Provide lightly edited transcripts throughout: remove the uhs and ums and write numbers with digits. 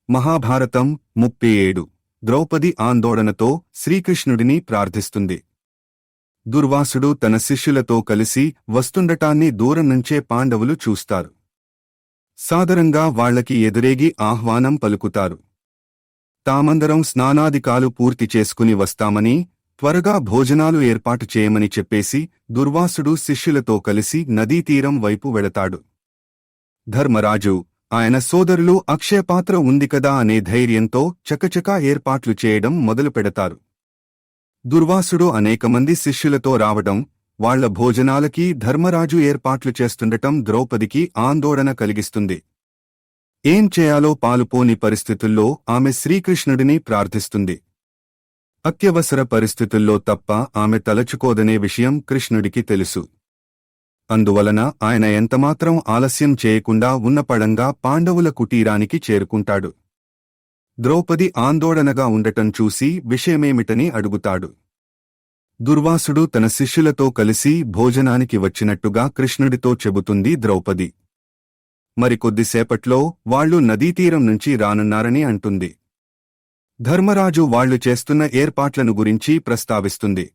మహాభారతం 37 ద్రౌపది ఆందోళనతో శ్రీకృష్ణుడిని ప్రార్థిస్తుంది. దుర్వాసుడు తన శిష్యులతో కలిసి వస్తుండటాన్ని దూరం నుంచే పాండవులు చూస్తారు. సాదరంగా వాళ్లకి ఎదురేగి ఆహ్వానం పలుకుతారు. తామందరం స్నానాదికాలు పూర్తి చేసుకుని వస్తామని, త్వరగా భోజనాలు ఏర్పాటు చేయమని చెప్పేసి దుర్వాసుడు శిష్యులతో కలిసి నదీతీరం వైపు వెళతాడు. ధర్మరాజు, ఆయన సోదరులు అక్షయపాత్ర ఉంది కదా అనే ధైర్యంతో చకచకా ఏర్పాట్లు చేయడం మొదలుపెడతారు. దుర్వాసుడు అనేకమంది శిష్యులతో రావడం, వాళ్ల భోజనాలకి ధర్మరాజు ఏర్పాట్లు చేస్తుండటం ద్రౌపదికి ఆందోళన కలిగిస్తుంది. ఏం చేయాలో పాలుపోని పరిస్థితుల్లో ఆమె శ్రీకృష్ణుడిని ప్రార్థిస్తుంది. అత్యవసర పరిస్థితుల్లో తప్ప ఆమె తలచుకోదనే విషయం కృష్ణుడికి తెలుసు. అందువలన ఆయన ఎంతమాత్రం ఆలస్యం చేయకుండా ఉన్నపడంగా పాండవుల కుటీరానికి చేరుకుంటాడు. ద్రౌపది ఆందోళనగా ఉండటం చూసి విషయమేమిటని అడుగుతాడు. దుర్వాసుడు తన శిష్యులతో కలిసి భోజనానికి వచ్చినట్టుగా కృష్ణుడితో చెబుతుంది ద్రౌపది. మరికొద్దిసేపట్లో వాళ్లు నదీతీరం నుంచి రానున్నారని అంటుంది. ధర్మరాజు వాళ్లు చేస్తున్న ఏర్పాట్లను గురించి ప్రస్తావిస్తుంది.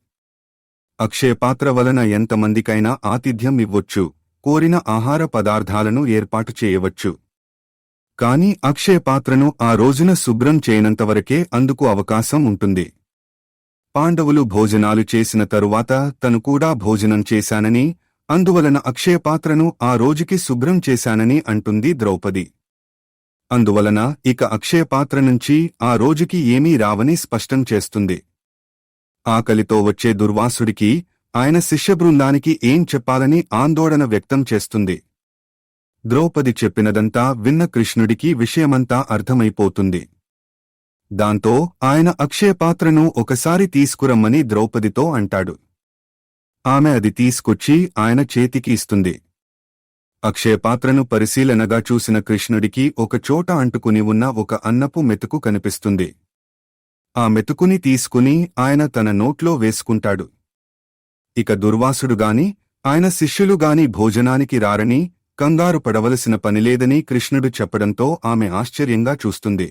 అక్షయపాత్ర వలన ఎంతమందికైనా ఆతిథ్యం ఇవ్వొచ్చు, కోరిన ఆహార పదార్థాలను ఏర్పాటు చేయవచ్చు. కాని అక్షయపాత్రను ఆ రోజున శుభ్రం చేయనంతవరకే అందుకు అవకాశం ఉంటుంది. పాండవులు భోజనాలు చేసిన తరువాత తను కూడా భోజనం చేశానని, అందువలన అక్షయపాత్రను ఆ రోజుకి శుభ్రం చేశానని అంటుంది ద్రౌపది. అందువలన ఇక అక్షయపాత్ర నుంచి ఆ రోజుకి ఏమీ రావని స్పష్టం చేస్తుంది. ఆకలితో వచ్చే దుర్వాసుడికి ఆయన శిష్యబృందానికి ఏం చెప్పాలని ఆందోళన వ్యక్తం చేస్తుంది. ద్రౌపది చెప్పినదంతా విన్న కృష్ణుడికి విషయమంతా అర్థమైపోతుంది. దాంతో ఆయన అక్షయపాత్రను ఒకసారి తీసుకురమ్మని ద్రౌపదితో అంటాడు. ఆమె అది తీసుకొచ్చి ఆయన చేతికి ఇస్తుంది. అక్షయపాత్రను పరిశీలనగా చూసిన కృష్ణుడికి ఒకచోట అంటుకుని ఉన్న ఒక అన్నపు మెతుకు కనిపిస్తుంది. ఆ మెతుకుని తీసుకుని ఆయన తన నోట్లో వేసుకుంటాడు. ఇక దుర్వాసుడుగాని ఆయన శిష్యులుగాని భోజనానికి రారని, కంగారు పడవలసిన పనిలేదని కృష్ణుడు చెప్పడంతో ఆమె ఆశ్చర్యంగా చూస్తుంది.